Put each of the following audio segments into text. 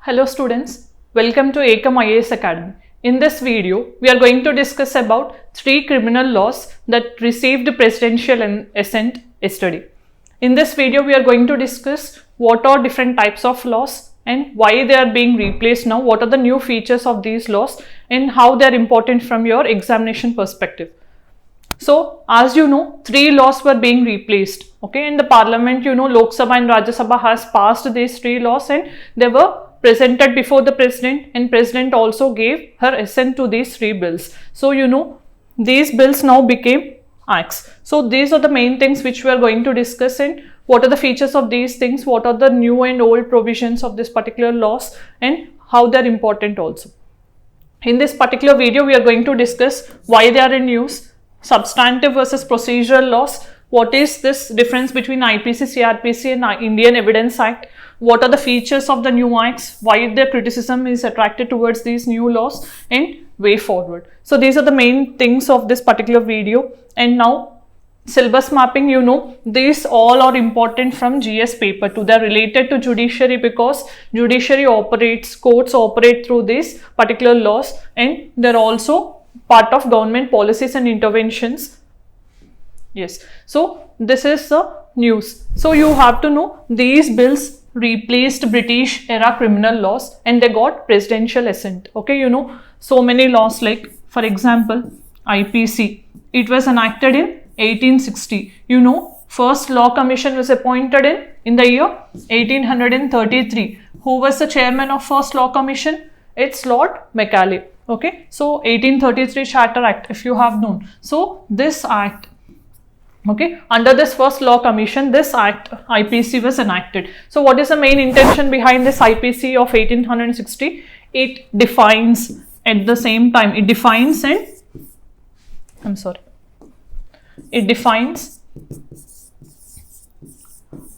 Hello students, welcome to Ekam IAS Academy. In this video, we are going to discuss about 3 criminal laws that received presidential assent yesterday. In this video, we are going to discuss what are different types of laws and why they are being replaced now, what are the new features of these laws and how they are important from your examination perspective. So, as you know, 3 laws were being replaced. Okay, in the parliament, you know, Lok Sabha and Rajya Sabha has passed these 3 laws and they were presented before the president, and president also gave her assent to these 3 bills. So, you know, these bills now became acts. So, these are the main things which we are going to discuss, and what are the features of these things, what are the new and old provisions of this particular laws and how they are important also. In this particular video, we are going to discuss why they are in use, substantive versus procedural laws, what is this difference between IPC, CRPC and Indian Evidence Act, what are the features of the new acts, why the criticism is attracted towards these new laws and way forward. So these are the main things of this particular video. And now syllabus mapping, you know, these all are important from GS paper 2. They are related to judiciary because judiciary operates, courts operate through these particular laws, and they are also part of government policies and interventions. Yes, so this is the news. So you have to know these bills replaced British era criminal laws and they got presidential assent. Okay, you know, so many laws, like for example IPC, it was enacted in 1860. You know, first law commission was appointed in the year 1833. Who was the chairman of first law commission? It's Lord Macaulay. Okay, so 1833 Charter Act, if you have known. So this act, okay, under this first law commission, this act IPC was enacted. So what is the main intention behind this IPC of 1860? It defines, at the same time, it defines and it defines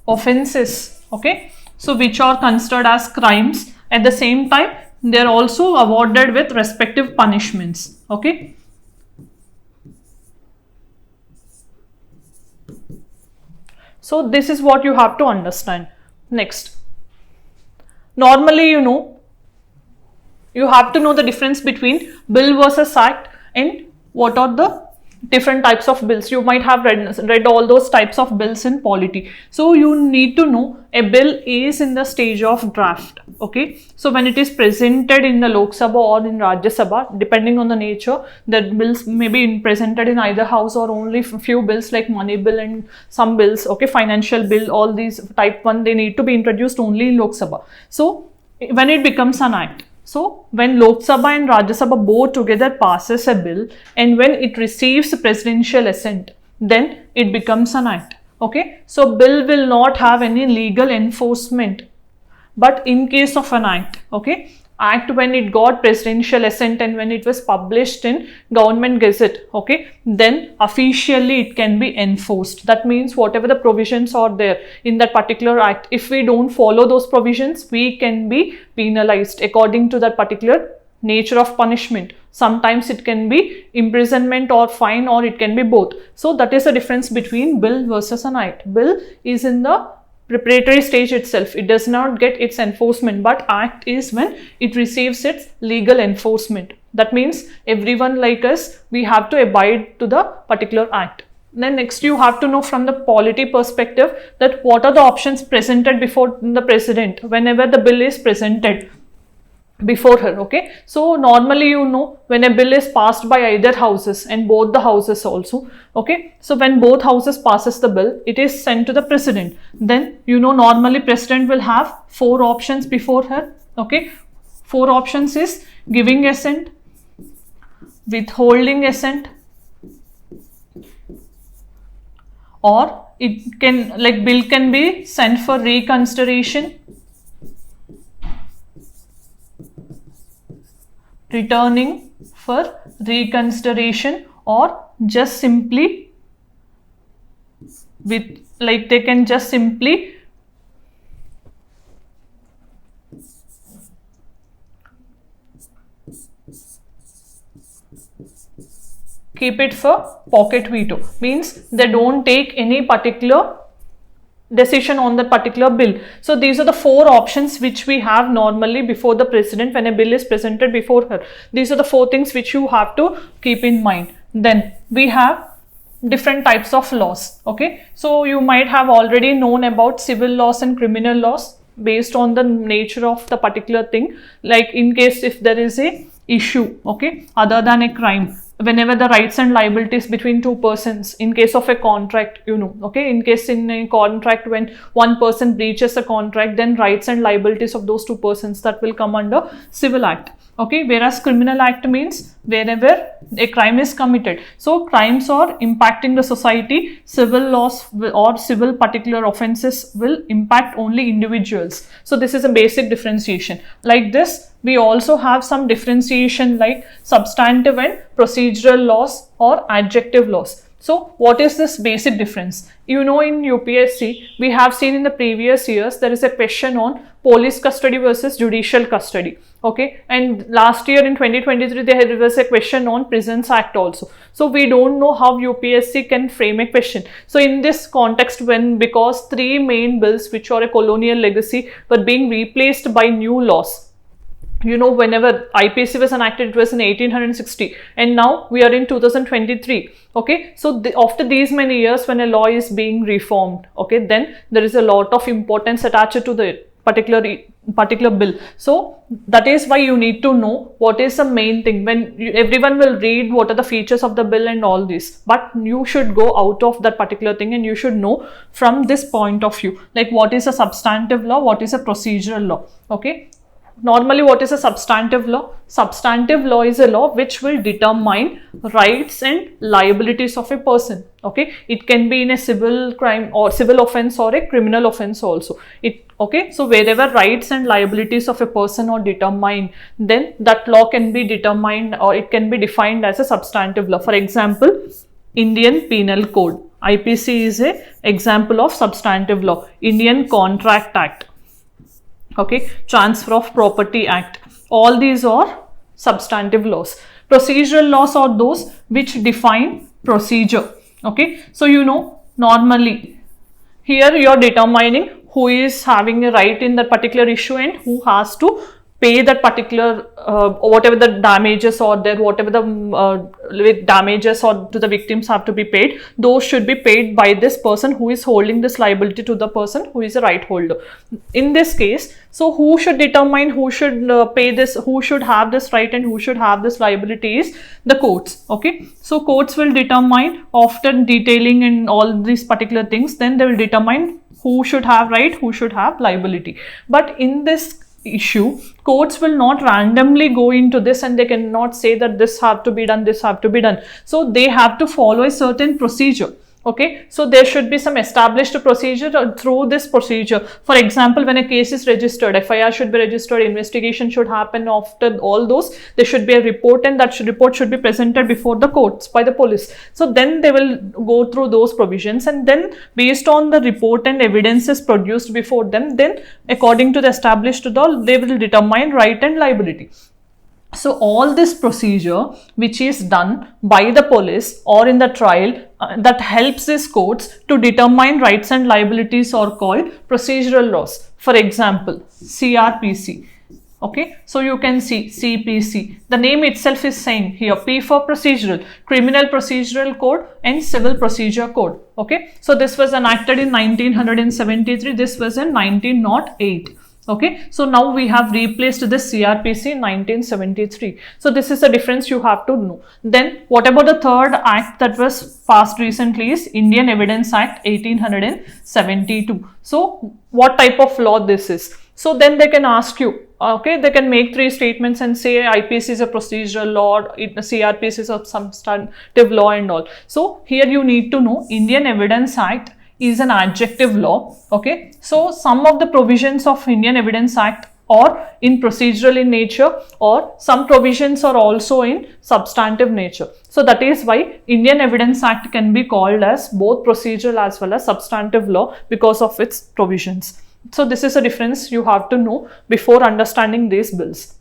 offenses, okay, so which are considered as crimes. At the same time, they are also awarded with respective punishments. Okay, so this is what you have to understand. Next, normally, you know, you have to know the difference between bill versus act and what are the different types of bills. You might have read all those types of bills in polity. So you need to know a bill is in the stage of draft. Okay, so when it is presented in the Lok Sabha or in Rajya Sabha, depending on the nature, the bills may be presented in either house or only few bills like money bill and some bills, okay, financial bill, all these type 1, they need to be introduced only in Lok Sabha. So when it becomes an act, so when Lok Sabha and Rajya Sabha both together passes a bill and when it receives presidential assent, then it becomes an act. Okay, so bill will not have any legal enforcement. But in case of an act, okay, act when it got presidential assent and when it was published in government gazette, okay, then officially it can be enforced. That means whatever the provisions are there in that particular act, if we don't follow those provisions, we can be penalized according to that particular nature of punishment. Sometimes it can be imprisonment or fine, or it can be both. So that is the difference between bill versus an act. Bill is in the preparatory stage itself, it does not get its enforcement, but act is when it receives its legal enforcement. That means everyone like us, we have to abide to the particular act. Then next, you have to know from the polity perspective that what are the options presented before the president whenever the bill is presented before her. Okay, so normally, you know, when a bill is passed by either houses and both the houses also, okay, so when both houses passes the bill, it is sent to the president. Then, you know, normally president will have 4 options before her. Okay, 4 options is giving assent, withholding assent, or it can, like, bill can be sent for reconsideration, returning for reconsideration, or just simply with, like, they can just simply keep it for pocket veto. Means they don't take any particular decision on that particular bill. So these are the four options which we have normally before the president when a bill is presented before her. These are the four things which you have to keep in mind. Then we have different types of laws. Okay, so you might have already known about civil laws and criminal laws based on the nature of the particular thing. Like in case if there is a issue, okay, other than a crime, whenever the rights and liabilities between two persons, in case of a contract, you know, okay, in case in a contract when one person breaches a contract, then rights and liabilities of those two persons, that will come under civil act. Okay, whereas criminal act means wherever a crime is committed. So crimes are impacting the society, civil laws or civil particular offenses will impact only individuals. So this is a basic differentiation. Like this, we also have some differentiation like substantive and procedural laws or adjective laws. So what is this basic difference? You know, in UPSC, we have seen in the previous years, there is a question on police custody versus judicial custody. Okay, and last year in 2023, there was a question on Prisons Act also. So we don't know how UPSC can frame a question. So in this context, because three main bills which are a colonial legacy were being replaced by new laws. You know, whenever IPC was enacted, it was in 1860, and now we are in 2023. Okay, so after these many years, when a law is being reformed, okay, then there is a lot of importance attached to the particular bill. So that is why you need to know what is the main thing. When everyone will read what are the features of the bill and all this, but you should go out of that particular thing and you should know from this point of view, like what is a substantive law, what is a procedural law. Okay, normally what is a substantive law? Substantive law is a law which will determine rights and liabilities of a person. Okay, it can be in a civil crime or civil offense or a criminal offense also. Okay, so wherever rights and liabilities of a person are determined, then that law can be determined or it can be defined as a substantive law. For example, Indian Penal Code, IPC is a example of substantive law. Indian Contract Act, okay, Transfer of Property Act, all these are substantive laws. Procedural laws are those which define procedure. Okay, so you know, normally here you are determining who is having a right in that particular issue and who has to pay that particular whatever the damages or there, whatever the damages or to the victims have to be paid, those should be paid by this person who is holding this liability to the person who is a right holder. In this case, so who should determine who should pay this, who should have this right and who should have this liability is the courts. Okay, so courts will determine after detailing and all these particular things, then they will determine who should have right, who should have liability. But in this issue, courts will not randomly go into this and they cannot say that this have to be done, this have to be done. So they have to follow a certain procedure. Okay, so there should be some established procedure through this procedure. For example, when a case is registered, FIR should be registered, investigation should happen. After all those, there should be a report and that report should be presented before the courts by the police. So then they will go through those provisions and then based on the report and evidences produced before them, then according to the established law, they will determine right and liability. So all this procedure which is done by the police or in the trial that helps these courts to determine rights and liabilities are called procedural laws. For example, CRPC. Okay, so you can see CPC. The name itself is saying here P for procedural, criminal procedural code and civil procedure code. Okay, so this was enacted in 1973. This was in 1908. Okay, so now we have replaced this CRPC in 1973. So this is the difference you have to know. Then what about the third act that was passed recently is Indian Evidence Act 1872. So what type of law this is? So then they can ask you, okay, they can make three statements and say IPC is a procedural law, CRPC is a substantive law and all. So here you need to know Indian Evidence Act is an adjective law. Okay, so some of the provisions of Indian Evidence Act are in procedural in nature or some provisions are also in substantive nature. So that is why Indian Evidence Act can be called as both procedural as well as substantive law because of its provisions. So this is a difference you have to know before understanding these bills.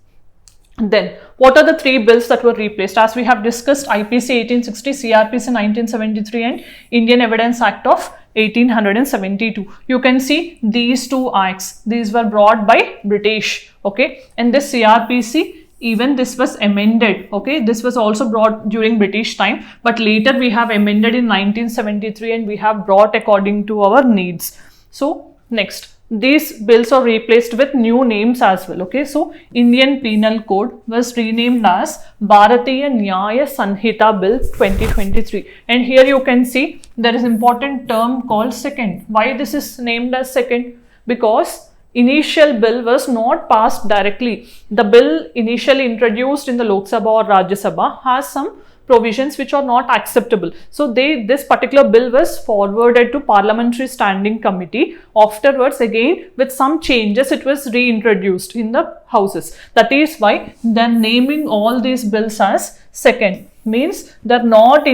Then what are the three bills that were replaced? As we have discussed, IPC 1860, CRPC 1973 and Indian Evidence Act of 1872. You can see these two acts. These were brought by British. Okay, and this CRPC, even this was amended. Okay, this was also brought during British time, but later we have amended in 1973 and we have brought according to our needs. So next, these bills are replaced with new names as well. Okay, so Indian Penal Code was renamed as Bharatiya Nyaya Sanhita Bill 2023, and here you can see there is important term called second. Why this is named as second? Because initial bill was not passed directly. The bill initially introduced in the Lok Sabha or Rajya Sabha has some provisions which are not acceptable. So this particular bill was forwarded to Parliamentary Standing Committee. Afterwards, again with some changes, it was reintroduced in the houses. That is why they're naming all these bills as second. Means they're not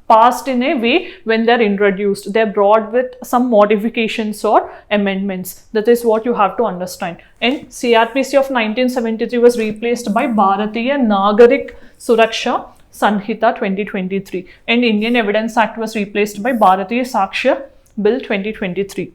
passed in a way when they're introduced. They're brought with some modifications or amendments. That is what you have to understand. And CRPC of 1973 was replaced by Bharatiya Nagarik Suraksha Sanhita 2023, and Indian Evidence Act was replaced by Bharatiya Sakshya Bill 2023.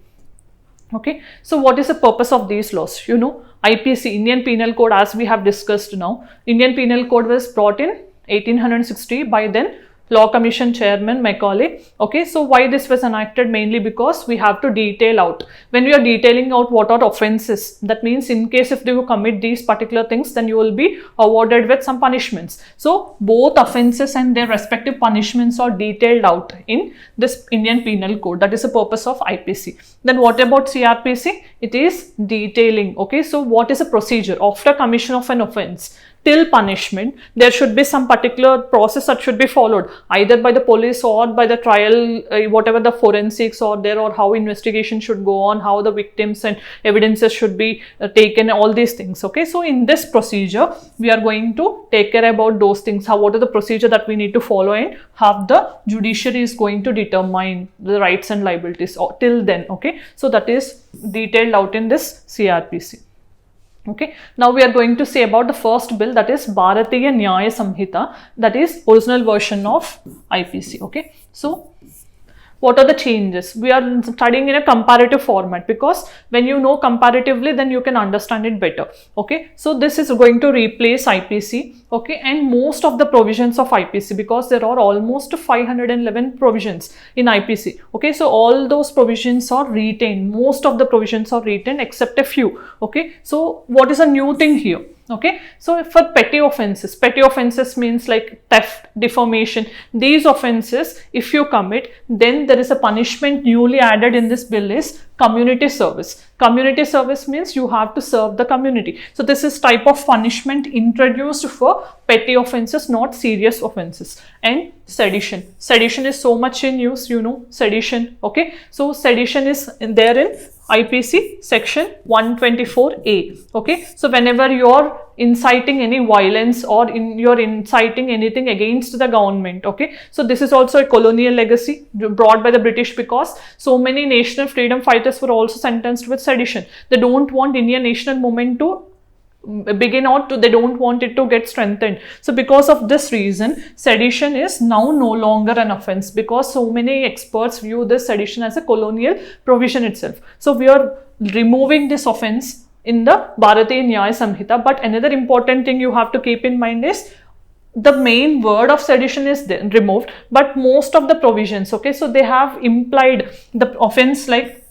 Okay, so what is the purpose of these laws? You know, IPC, Indian Penal Code, as we have discussed now, Indian Penal Code was brought in 1860 by then Law Commission Chairman Macaulay. Okay, so why this was enacted? Mainly because we have to detail out. When we are detailing out what are offences, that means in case if you commit these particular things, then you will be awarded with some punishments. So both offences and their respective punishments are detailed out in this Indian Penal Code. That is the purpose of IPC. Then what about CRPC? It is detailing. Okay, so what is a procedure after commission of an offence till punishment? There should be some particular process that should be followed either by the police or by the trial, whatever the forensics or there, or how investigation should go on, how the victims and evidences should be taken, all these things. Okay, so in this procedure we are going to take care about those things. What are the procedure that we need to follow, and how the judiciary is going to determine the rights and liabilities till then. Okay, so that is detailed out in this CRPC. Okay, now we are going to say about the first bill, that is Bharatiya Nyaya Samhita, that is original version of IPC. Okay, so what are the changes? We are studying in a comparative format, because when you know comparatively, then you can understand it better. Okay, so this is going to replace IPC. Okay, and most of the provisions of IPC, because there are almost 511 provisions in IPC. Okay, so all those provisions are retained. Most of the provisions are retained except a few. Okay, so what is a new thing here? Okay, so for petty offenses means like theft, defamation, these offenses if you commit, then there is a punishment newly added in this bill is community service. Community service means you have to serve the community. So this is type of punishment introduced for petty offenses, not serious offenses. And sedition. Sedition is so much in use, you know, sedition. Okay, so sedition is there in IPC section 124A. Okay, so whenever you are inciting any violence or you're inciting anything against the government. Okay, so this is also a colonial legacy brought by the British, because so many national freedom fighters were also sentenced with sedition. They don't want Indian national movement to begin out to, they don't want it to get strengthened. So because of this reason, sedition is now no longer an offense, because so many experts view this sedition as a colonial provision itself. So we are removing this offense in the Bharatiya Nyaya Samhita. But another important thing you have to keep in mind is the main word of sedition is removed, but most of the provisions, okay, so they have implied the offense like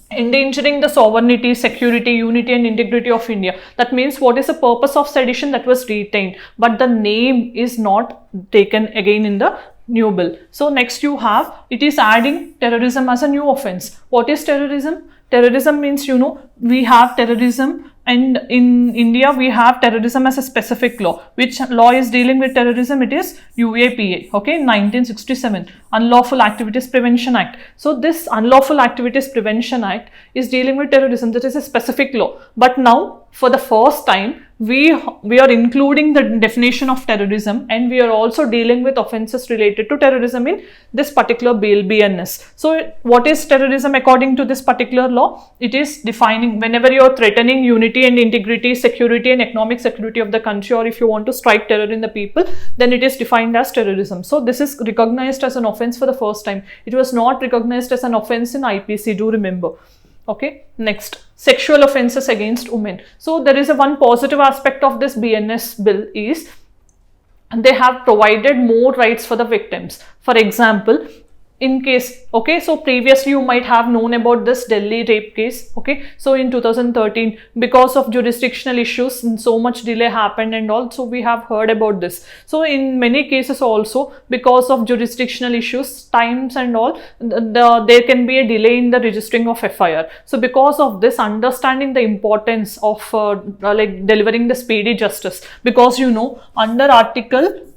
endangering the sovereignty, security, unity and integrity of India. That means what is the purpose of sedition, that was retained, but the name is not taken again in the new bill. So next you have, it is adding terrorism as a new offense. What is terrorism? Terrorism means, you know, we have terrorism, and in India we have terrorism as a specific law. Which law is dealing with terrorism? It is UAPA, okay, 1967, Unlawful Activities Prevention Act. So this Unlawful Activities Prevention Act is dealing with terrorism. That is a specific law. But now for the first time we are including the definition of terrorism, and we are also dealing with offences related to terrorism in this particular bill, BNS. So what is terrorism according to this particular law? It is defining whenever you are threatening unity and integrity, security and economic security of the country, or if you want to strike terror in the people, then it is defined as terrorism. So this is recognized as an offence for the first time. It was not recognized as an offence in IPC, do remember. Okay, next, sexual offences against women. So there is a one positive aspect of this BNS bill is they have provided more rights for the victims. For example, in case, okay, so previously you might have known about this Delhi rape case, okay, so in 2013, because of jurisdictional issues, so much delay happened and also we have heard about this. So in many cases also, because of jurisdictional issues, times and all, there can be a delay in the registering of FIR. So because of this, understanding the importance of like delivering the speedy justice, because you know, under Article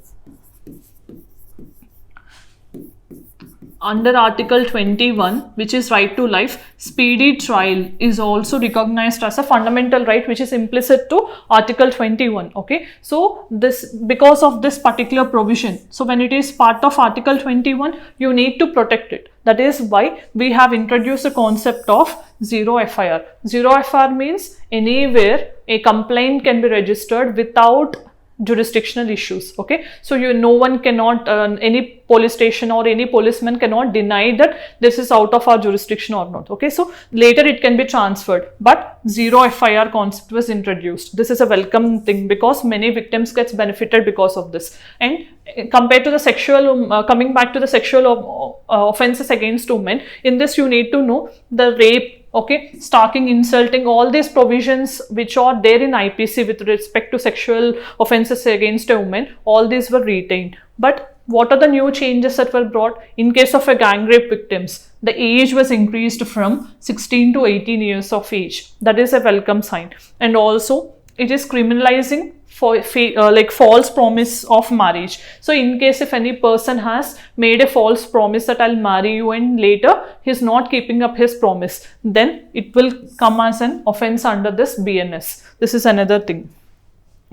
21, which is right to life, speedy trial is also recognized as a fundamental right, which is implicit to Article 21. Okay, so this, because of this particular provision, so when it is part of Article 21, you need to protect it. That is why we have introduced a concept of zero FIR. Zero FIR means anywhere a complaint can be registered without jurisdictional issues. Okay, so no one cannot, any police station or any policeman cannot deny that this is out of our jurisdiction or not. Okay, so later it can be transferred, but zero FIR concept was introduced. This is a welcome thing because many victims gets benefited because of this. And compared to the sexual, coming back to the sexual offences against women, in this you need to know the rape, okay, stalking, insulting, all these provisions which are there in IPC with respect to sexual offences against a woman, all these were retained. But what are the new changes that were brought? In case of a gang rape victims, the age was increased from 16 to 18 years of age. That is a welcome sign. And also it is criminalizing for like false promise of marriage. So in case if any person has made a false promise that I'll marry you and later he's not keeping up his promise, then it will come as an offense under this BNS. This is another thing.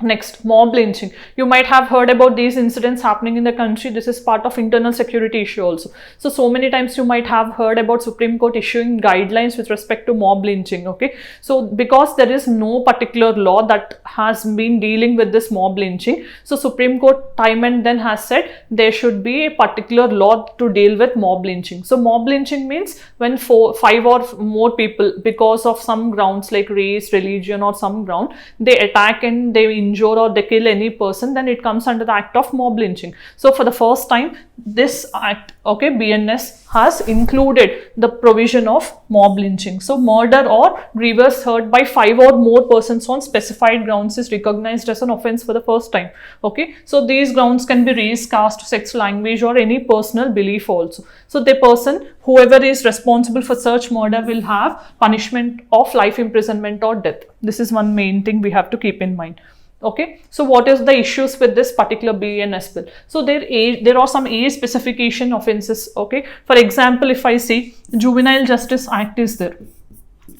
Next, mob lynching. You might have heard about these incidents happening in the country. This is part of internal security issue also. So many times you might have heard about Supreme Court issuing guidelines with respect to mob lynching. Okay, so because there is no particular law that has been dealing with this mob lynching, so Supreme Court time and then has said there should be a particular law to deal with mob lynching. So mob lynching means when 5 or more people, because of some grounds like race, religion or some ground, they attack and they injure or they kill any person, then it comes under the act of mob lynching. So for the first time, this act, okay, BNS has included the provision of mob lynching. So murder or grievous hurt by 5 or more persons on specified grounds is recognized as an offense for the first time. Okay, so these grounds can be race, caste, sex, language or any personal belief also. So the person, whoever is responsible for such murder, will have punishment of life imprisonment or death. This is one main thing we have to keep in mind. Okay, so what is the issues with this particular BNS bill? So there are some age specification offences. Okay, for example, if I say Juvenile Justice Act is there.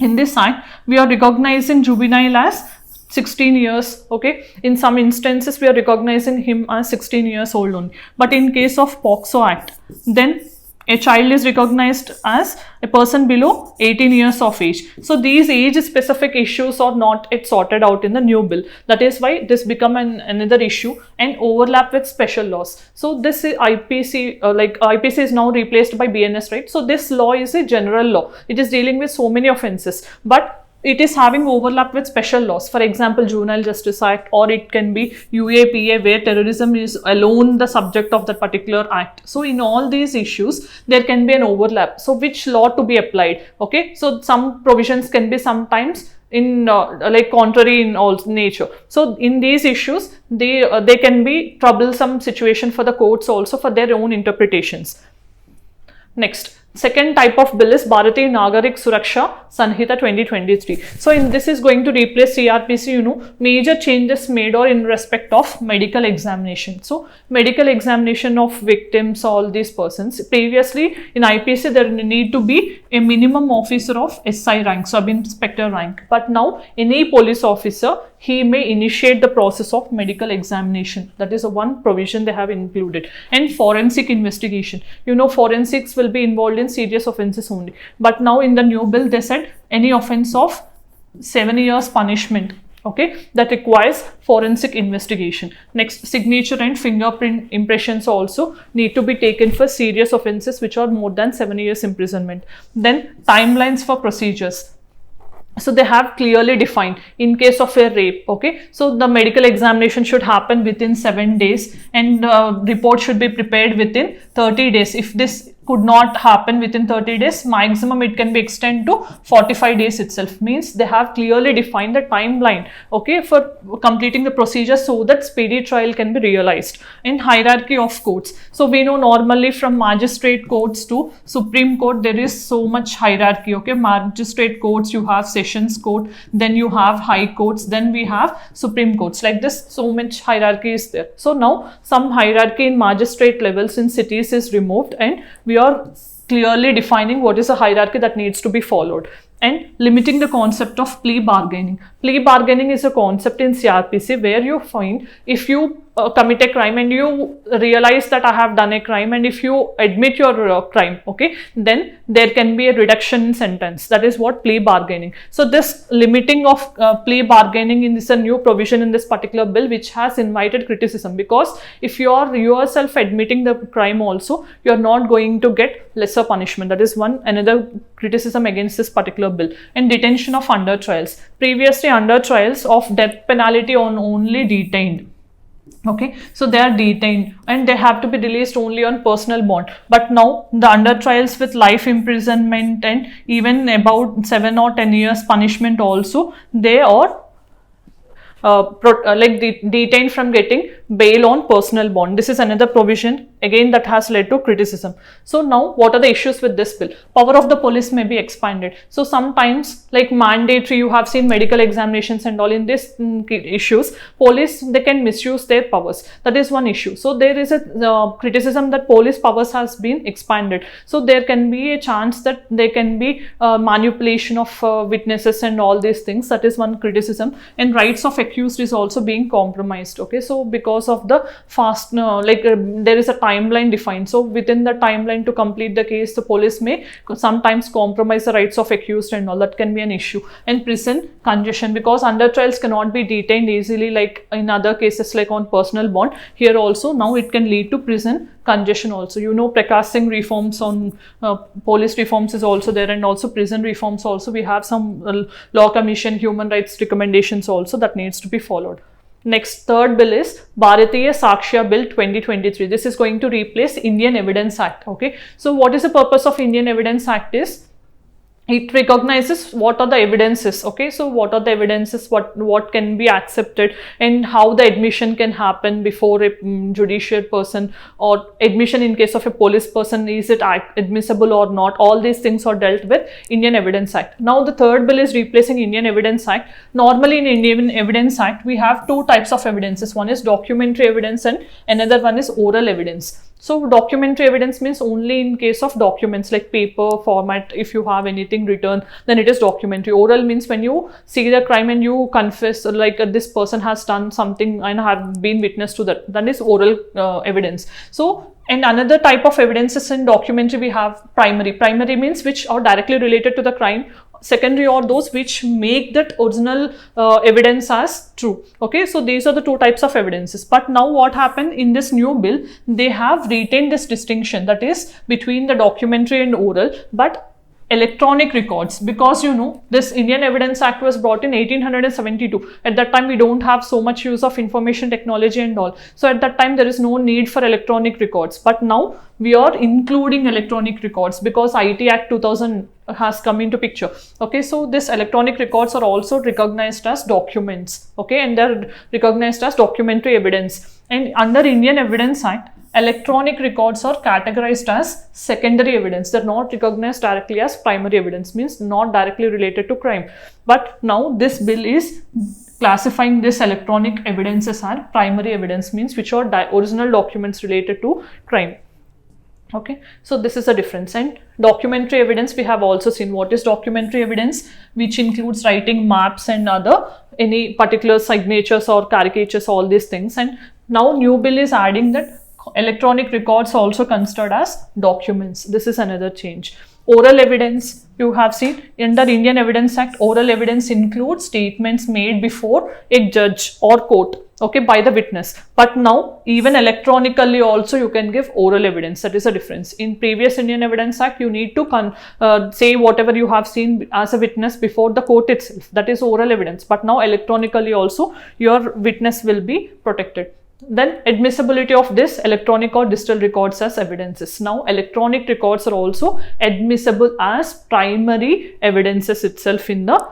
In this act, we are recognizing juvenile as 16 years. Okay, in some instances we are recognizing him as 16 years old only. But in case of POCSO Act, then a child is recognized as a person below 18 years of age. So these age specific issues are not yet sorted out in the new bill. That is why this become another issue and overlap with special laws. So this is IPC, IPC is now replaced by BNS, right? So this law is a general law. It is dealing with so many offences, but it is having overlap with special laws. For example, Juvenile Justice Act, or it can be UAPA, where terrorism is alone the subject of that particular act. So in all these issues, there can be an overlap. So which law to be applied? Okay, so some provisions can be sometimes in like contrary in all nature. So in these issues, they can be troublesome situation for the courts also for their own interpretations. Next, second type of bill is Bharatiya Nagarik Suraksha Sanhita 2023. So in this is going to replace CRPC. Major changes made or in respect of medical examination. So medical examination of victims, all these persons. Previously in IPC there need to be a minimum officer of SI rank, sub inspector rank. But now any police officer, he may initiate the process of medical examination. That is one provision they have included. And forensic investigation. You know, forensics will be involved in serious offences only. But now in the new bill, they said any offence of 7 years punishment, okay, that requires forensic investigation. Next, signature and fingerprint impressions also need to be taken for serious offences which are more than 7 years imprisonment. Then timelines for procedures. So they have clearly defined in case of a rape, okay, so the medical examination should happen within 7 days and report should be prepared within 30 days. If this could not happen within 30 days, maximum it can be extended to 45 days itself. Means they have clearly defined the timeline, okay, for completing the procedure so that speedy trial can be realized. In hierarchy of courts, so we know normally from magistrate courts to Supreme Court there is so much hierarchy, okay. Magistrate courts, you have sessions court, then you have high courts, then we have Supreme Courts. Like this, so much hierarchy is there. So now some hierarchy in magistrate levels in cities is removed and we are clearly defining what is a hierarchy that needs to be followed. And limiting the concept of plea bargaining. Plea bargaining is a concept in CRPC where you find if you commit a crime and you realize that I have done a crime, and if you admit your crime, okay, then there can be a reduction in sentence. That is what plea bargaining. So this limiting of plea bargaining is a new provision in this particular bill which has invited criticism, because if you are yourself admitting the crime also, you are not going to get lesser punishment. That is another criticism against this particular bill. And detention of under trials. Previously under trials of death penalty on only detained. Okay, so they are detained and they have to be released only on personal bond. But now the under trials with life imprisonment and even about 7 or 10 years punishment also, they are detained from getting bail on personal bond. This is another provision again that has led to criticism. So now what are the issues with this bill? Power of the police may be expanded. So sometimes like mandatory, you have seen medical examinations and all in this issues, police, they can misuse their powers. That is one issue. So there is a criticism that police powers has been expanded. So there can be a chance that there can be manipulation of witnesses and all these things. That is one criticism. And rights of accused is also being compromised. Okay, so because of the fast, there is a timeline defined. So within the timeline to complete the case, the police may sometimes compromise the rights of accused and all. That can be an issue. And prison congestion, because under trials cannot be detained easily like in other cases like on personal bond. Here also now it can lead to prison congestion also. You know, Prakash Singh reforms on police reforms is also there, and also prison reforms also. We have some law commission human rights recommendations also that needs to be followed. Next, third bill is Bharatiya Sakshya Bill 2023. This is going to replace Indian Evidence Act. Okay, so what is the purpose of Indian Evidence Act is, it recognizes what are the evidences, okay, so what are the evidences, what can be accepted, and how the admission can happen before a judicial person, or admission in case of a police person, is it admissible or not. All these things are dealt with Indian Evidence Act. Now the third bill is replacing Indian Evidence Act. Normally in Indian Evidence Act we have two types of evidences. One is documentary evidence and another one is oral evidence. So documentary evidence means only in case of documents like paper format. If you have anything written, then it is documentary. Oral means when you see the crime and you confess like this person has done something and have been witness to that. That is oral evidence. So, and another type of evidences in documentary we have primary. Primary means which are directly related to the crime. Secondary are those which make that original evidence as true. Okay, so these are the two types of evidences. But now what happened in this new bill, they have retained this distinction, that is between the documentary and oral, but electronic records, because you know this Indian Evidence Act was brought in 1872. At that time we don't have so much use of information technology and all. So at that time there is no need for electronic records. But now we are including electronic records because IT Act 2000 has come into picture. Okay, so this electronic records are also recognized as documents. Okay, and they're recognized as documentary evidence. And under Indian Evidence Act, electronic records are categorized as secondary evidence. They're not recognized directly as primary evidence, means not directly related to crime. But now this bill is classifying this electronic evidence as primary evidence, means which are original documents related to crime. Okay, so this is a difference. And documentary evidence, we have also seen what is documentary evidence, which includes writing maps and other any particular signatures or caricatures, all these things. And now new bill is adding that electronic records also considered as documents. This is another change. Oral evidence, you have seen in the Indian Evidence Act, oral evidence includes statements made before a judge or court, okay, by the witness. But now even electronically also you can give oral evidence. That is a difference. In previous Indian Evidence Act, you need to say whatever you have seen as a witness before the court itself. That is oral evidence. But now electronically also your witness will be protected. Then admissibility of this electronic or digital records as evidences. Now electronic records are also admissible as primary evidences itself in the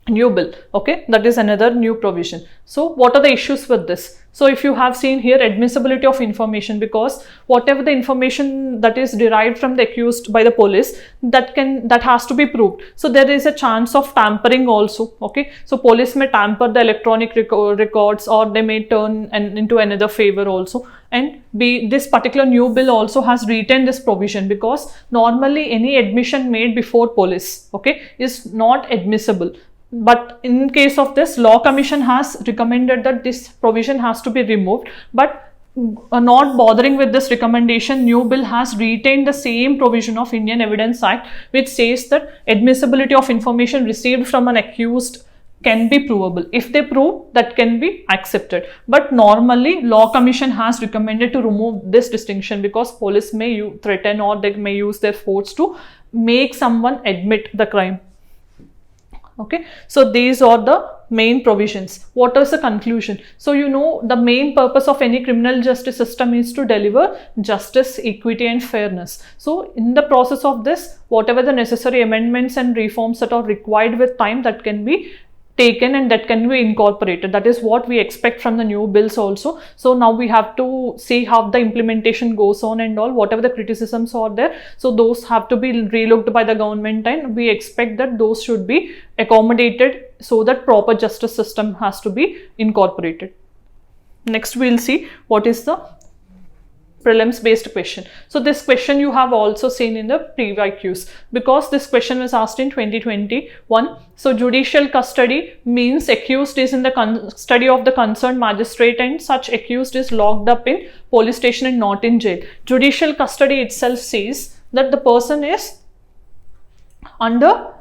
new bill. Okay, that is another new provision. So what are the issues with this? So if you have seen here, admissibility of information, because whatever the information that is derived from the accused by the police, that has to be proved. So there is a chance of tampering also. Okay, so police may tamper the electronic records, or they may turn into another favor also. And this particular new bill also has retained this provision, because normally any admission made before police, okay, is not admissible. But in case of this, Law Commission has recommended that this provision has to be removed. But not bothering with this recommendation, new bill has retained the same provision of Indian Evidence Act, which says that admissibility of information received from an accused can be provable. If they prove, that can be accepted. But normally Law Commission has recommended to remove this distinction, because police may threaten or they may use their force to make someone admit the crime. Okay, so these are the main provisions. What is the conclusion? So you know, the main purpose of any criminal justice system is to deliver justice, equity and fairness. So in the process of this, whatever the necessary amendments and reforms that are required with time, that can be taken and that can be incorporated. That is what we expect from the new bills also. So now we have to see how the implementation goes on and all, whatever the criticisms are there. So those have to be relooked by the government, and we expect that those should be accommodated so that proper justice system has to be incorporated. Next we'll see what is the prelims based question. So this question you have also seen in the pre-IQs, because this question was asked in 2021. So judicial custody means accused is in the custody of the concerned magistrate, and such accused is locked up in police station and not in jail. Judicial custody itself says that the person is under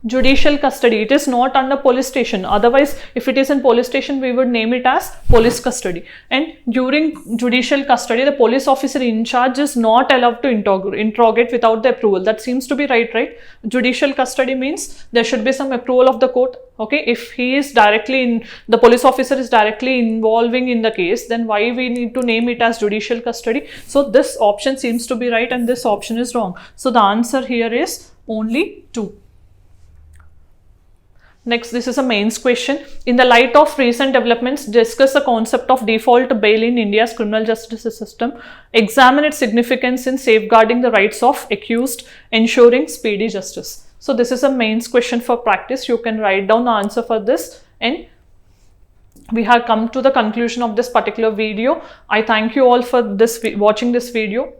judicial custody. It is not under police station. Otherwise, if it is in police station, we would name it as police custody. And during judicial custody, the police officer in charge is not allowed to interrogate without the approval. That seems to be right? Judicial custody means there should be some approval of the court. Okay, if he is directly the police officer is directly involving in the case, then why we need to name it as judicial custody? So this option seems to be right and this option is wrong. So the answer here is only 2. Next, this is a mains question. In the light of recent developments, discuss the concept of default bail in India's criminal justice system. Examine its significance in safeguarding the rights of accused, ensuring speedy justice. So this is a mains question for practice. You can write down the answer for this, and we have come to the conclusion of this particular video. I thank you all for watching this video.